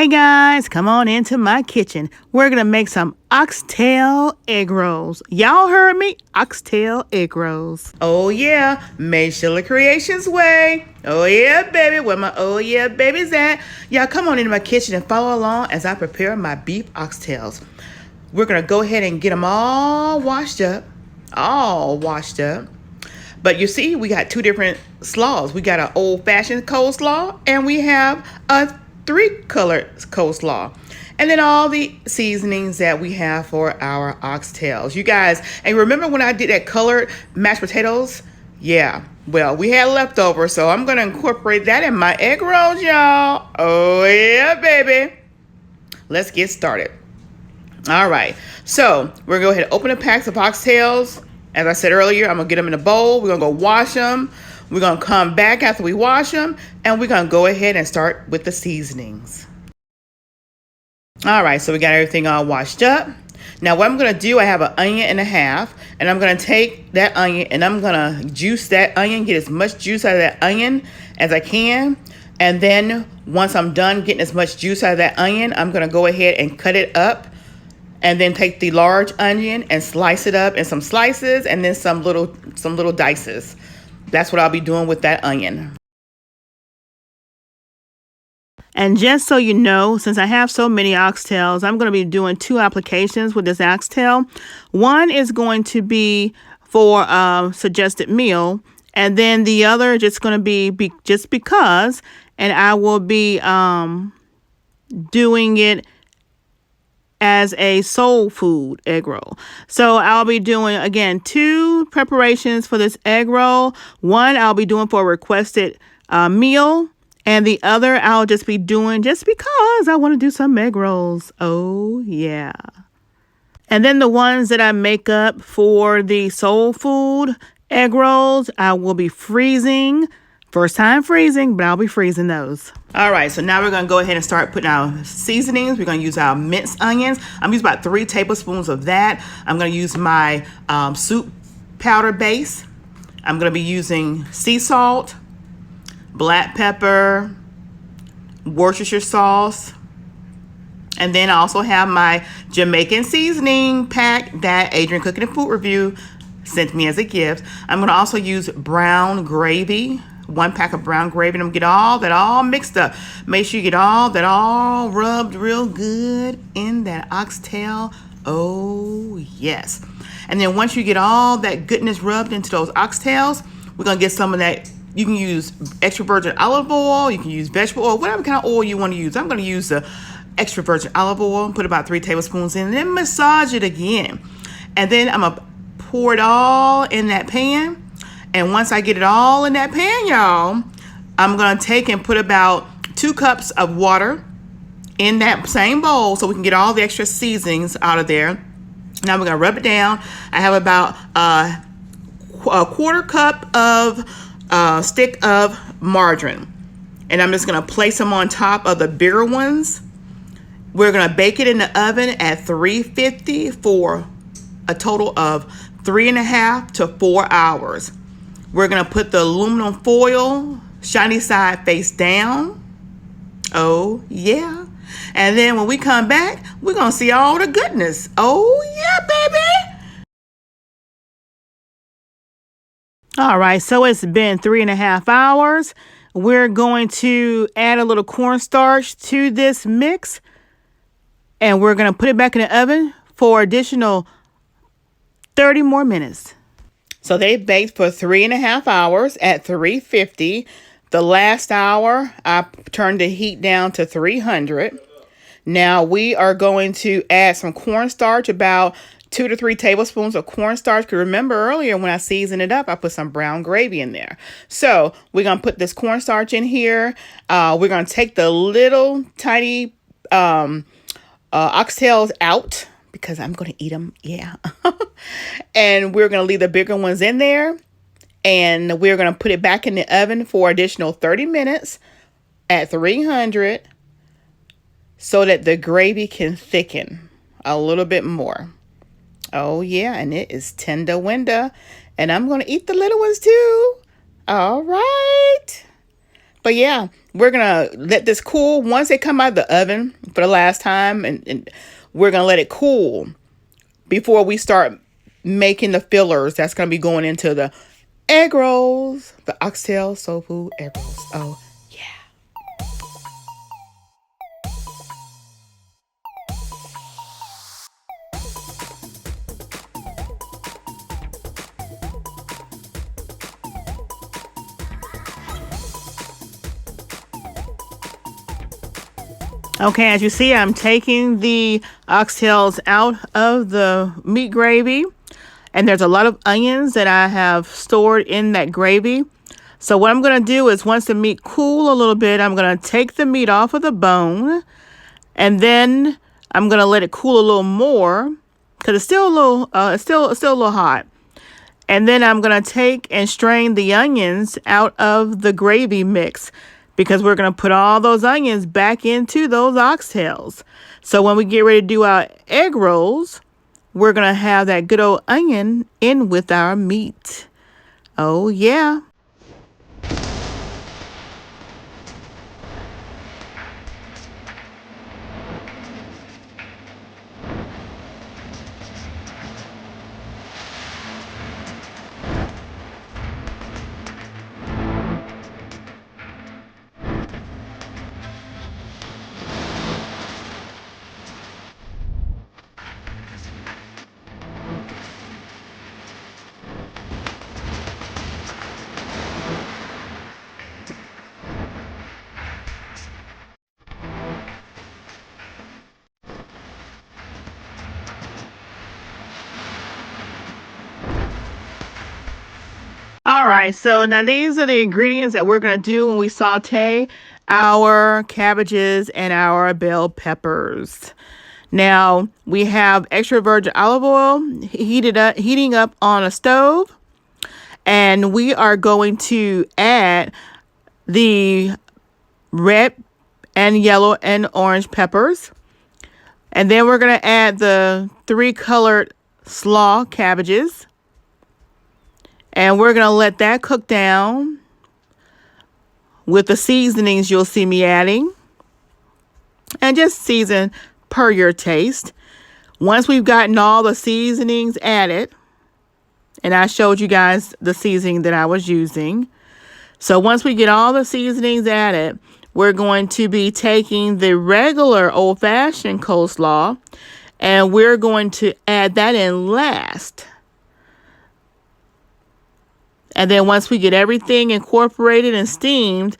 Hey guys, come on into my kitchen. We're going to make some oxtail egg rolls. Y'all heard me? Oxtail egg rolls. Oh yeah, made Sheila Creations way. Oh yeah, baby, where my oh yeah babies at? Y'all come on into my kitchen and follow along as I prepare my beef oxtails. We're going to go ahead and get them all washed up. But you see, we got two different slaws. We got an old-fashioned coleslaw and we have a three-colored coleslaw. And then all the seasonings that we have for our oxtails. You guys, and remember when I did that colored mashed potatoes? Yeah, well, we had leftovers, so I'm going to incorporate that in my egg rolls, y'all. Oh, yeah, baby. Let's get started. All right, so we're going to go ahead and open the packs of oxtails. As I said earlier, I'm going to get them in a bowl. We're going to go wash them. We're going to come back after we wash them, and we're going to go ahead and start with the seasonings. All right, so we got everything all washed up. Now what I'm going to do, I have an onion and a half, and I'm going to take that onion and I'm going to juice that onion, get as much juice out of that onion as I can. And then once I'm done getting as much juice out of that onion, I'm going to go ahead and cut it up. And then take the large onion and slice it up in some slices and then some little dices. That's what I'll be doing with that onion. And just so you know, since I have so many oxtails, I'm going to be doing two applications with this oxtail. One is going to be for suggested meal, and then the other just going to be just because, and I will be doing it as a soul food egg roll. So I'll be doing, again, two preparations for this egg roll. One I'll be doing for a requested meal, and the other I'll just be doing just because I want to do some egg rolls. Oh yeah. And then the ones that I make up for the soul food egg rolls, I will be freezing. First time freezing, but I'll be freezing those. All right, so now we're going to go ahead and start putting our seasonings. We're going to use our minced onions. I'm using about 3 tablespoons of that. I'm going to use my soup powder base. I'm going to be using sea salt, black pepper, Worcestershire sauce, and then I also have my Jamaican seasoning pack that Adrian Cooking and Food Review sent me as a gift. I'm going to also use brown gravy. 1 pack of brown gravy, and I'm get all that all mixed up. Make sure you get all that all rubbed real good in that oxtail. Oh yes. And then once you get all that goodness rubbed into those oxtails, we're gonna get some of that. You can use extra virgin olive oil, you can use vegetable oil, whatever kind of oil you want to use. I'm gonna use the extra virgin olive oil, put about 3 tablespoons in, and then massage it again. And then I'm gonna pour it all in that pan. And once I get it all in that pan, y'all, I'm going to take and put about 2 cups of water in that same bowl so we can get all the extra seasonings out of there. Now we're going to rub it down. I have about a 1/4 cup of stick of margarine. And I'm just going to place them on top of the bigger ones. We're going to bake it in the oven at 350 for a total of 3.5 to 4 hours. We're going to put the aluminum foil shiny side face down. Oh, yeah. And then when we come back, we're going to see all the goodness. Oh, yeah, baby. All right, so it's been 3.5 hours. We're going to add a little cornstarch to this mix. And we're going to put it back in the oven for additional 30 more minutes. So they baked for 3.5 hours at 350. The last hour, I turned the heat down to 300. Now we are going to add some cornstarch, about 2 to 3 tablespoons of cornstarch. Because remember earlier when I seasoned it up, I put some brown gravy in there. So we're going to put this cornstarch in here. We're going to take the little tiny oxtails out, because I'm going to eat them, yeah. And we're going to leave the bigger ones in there. And we're going to put it back in the oven for additional 30 minutes at 300 so that the gravy can thicken a little bit more. Oh, yeah, and it is tender window. And I'm going to eat the little ones too. All right. But yeah, we're gonna let this cool. Once they come out of the oven for the last time, and we're gonna let it cool before we start making the fillers that's gonna be going into the egg rolls, the oxtail soul food egg rolls. Oh yeah. Okay, as you see, I'm taking the oxtails out of the meat gravy, and there's a lot of onions that I have stored in that gravy. So what I'm going to do is, once the meat cool a little bit, I'm going to take the meat off of the bone, and then I'm going to let it cool a little more because it's still a little it's still a little hot. And then I'm going to take and strain the onions out of the gravy mix, because we're going to put all those onions back into those oxtails. So when we get ready to do our egg rolls, we're going to have that good old onion in with our meat. Oh, yeah. All right, so now these are the ingredients that we're going to do when we saute our cabbages and our bell peppers. Now, we have extra virgin olive oil heating up on a stove, and we are going to add the red and yellow and orange peppers. And then we're going to add the 3 colored slaw cabbages. And we're going to let that cook down with the seasonings you'll see me adding. And just season per your taste. Once we've gotten all the seasonings added, and I showed you guys the seasoning that I was using. So once we get all the seasonings added, we're going to be taking the regular old-fashioned coleslaw, and we're going to add that in last. And then once we get everything incorporated and steamed,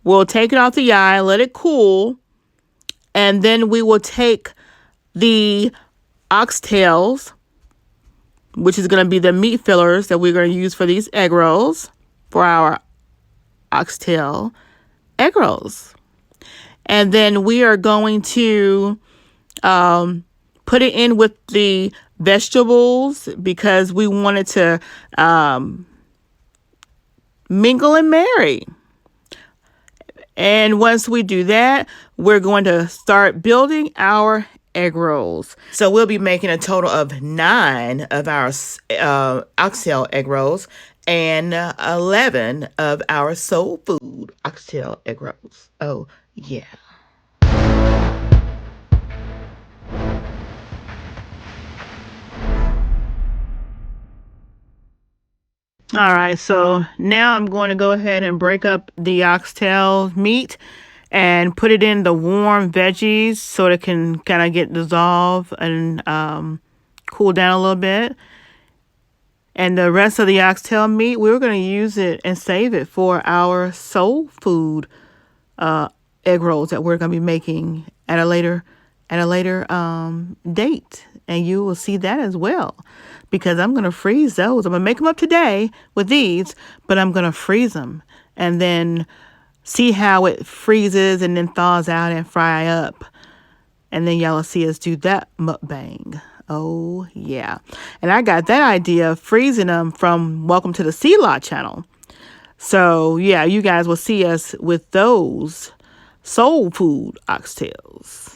we'll take it off the eye, let it cool, and then we will take the oxtails, which is going to be the meat fillers that we're going to use for these egg rolls, for our oxtail egg rolls. And then we are going to put it in with the vegetables, because we wanted to mingle and marry. And once we do that, we're going to start building our egg rolls. So we'll be making a total of 9 of our oxtail egg rolls and 11 of our soul food oxtail egg rolls. Oh, yeah. All right, so now I'm going to go ahead and break up the oxtail meat and put it in the warm veggies so it can kind of get dissolved and cool down a little bit. And the rest of the oxtail meat, we're going to use it and save it for our soul food egg rolls that we're going to be making at a later date. And you will see that as well, because I'm going to freeze those. I'm going to make them up today with these, but I'm going to freeze them and then see how it freezes and then thaws out and fry up. And then y'all will see us do that mukbang. Oh, yeah. And I got that idea of freezing them from Welcome to the Sea Lot channel. So, yeah, you guys will see us with those soul food oxtails,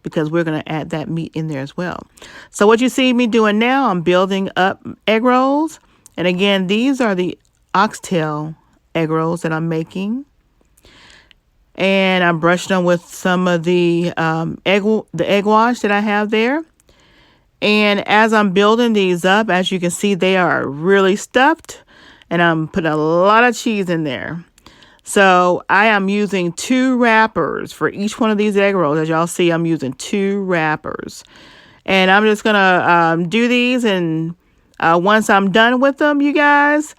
because we're going to add that meat in there as well. So what you see me doing now, I'm building up egg rolls. And again, these are the oxtail egg rolls that I'm making. and I'm brushing them with some of the egg wash that I have there. And as I'm building these up, as you can see, they are really stuffed, and I'm putting a lot of cheese in there. So I am using 2 wrappers for each one of these egg rolls. As y'all see, I'm using 2 wrappers. And I'm just going to do these, and once I'm done with them, you guys,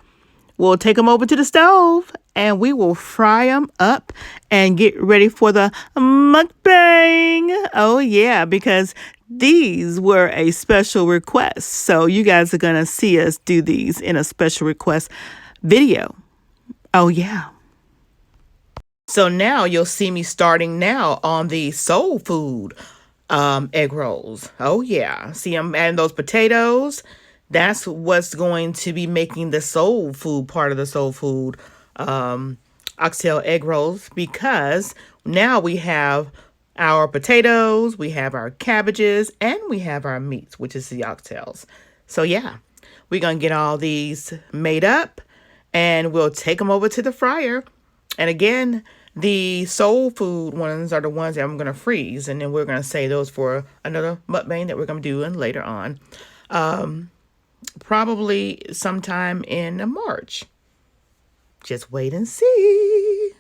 we'll take them over to the stove and we will fry them up and get ready for the mukbang. Oh, yeah, because these were a special request. So you guys are going to see us do these in a special request video. Oh, yeah. So now you'll see me starting now on the soul food egg rolls. Oh, yeah. See, I'm adding those potatoes. That's what's going to be making the soul food part of the soul food oxtail egg rolls, because now we have our potatoes, we have our cabbages, and we have our meats, which is the oxtails. So yeah, we're going to get all these made up and we'll take them over to the fryer. And again, the soul food ones are the ones that I'm going to freeze, and then we're going to save those for another mukbang that we're going to do later on. Probably sometime in March. Just wait and see.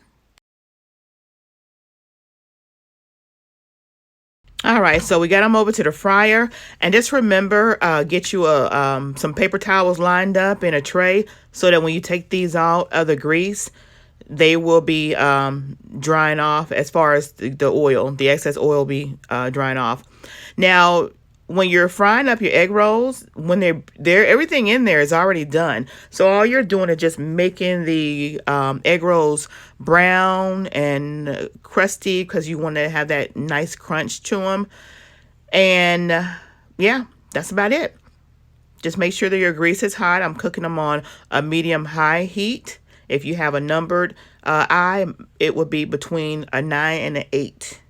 All right, so we got them over to the fryer, and just remember, get you some paper towels lined up in a tray so that when you take these out of the grease, they will be drying off. As far as the oil, the excess oil will be drying off. Now, when you're frying up your egg rolls, when they're everything in there is already done. So all you're doing is just making the egg rolls brown and crusty, because you want to have that nice crunch to them. And yeah, that's about it. Just make sure that your grease is hot. I'm cooking them on a medium-high heat. If you have a numbered eye, it would be between a 9 and an 8.